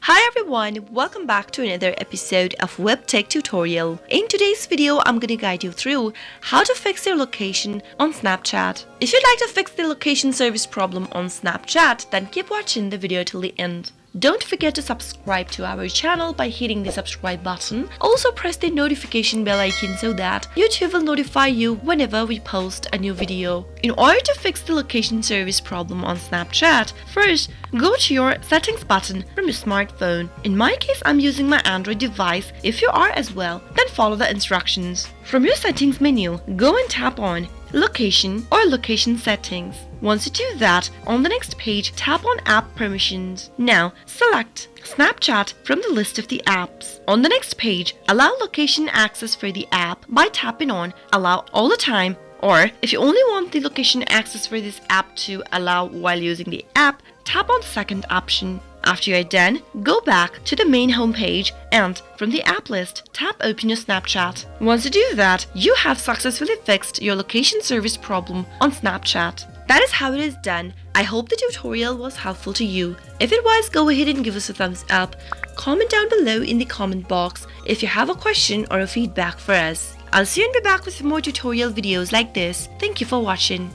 Hi everyone, welcome back to another episode of Webtech Tutorial. In today's video, I'm going to guide you through how to fix your location on Snapchat. If you'd like to fix the location service problem on Snapchat, then keep watching the video till the end. Don't forget to subscribe to our channel by hitting the subscribe button. Also press the notification bell icon so that YouTube will notify you whenever we post a new video. In order to fix the location service problem on Snapchat, first go to your settings button from your smartphone. In my case, I'm using my Android device. If you are as well, then follow the instructions. From your settings menu, go and tap on Location or Location Settings. Once you do that, on the next page, tap on App Permissions. Now, select Snapchat from the list of the apps. On the next page, allow location access for the app by tapping on Allow all the time, or if you only want the location access for this app to allow while using the app, tap on the second option. After you are done, go back to the main homepage and from the app list, tap Open your Snapchat. Once you do that, you have successfully fixed your location service problem on Snapchat. That is how it is done. I hope the tutorial was helpful to you. If it was, go ahead and give us a thumbs up. Comment down below in the comment box if you have a question or a feedback for us. I'll soon be back with more tutorial videos like this. Thank you for watching.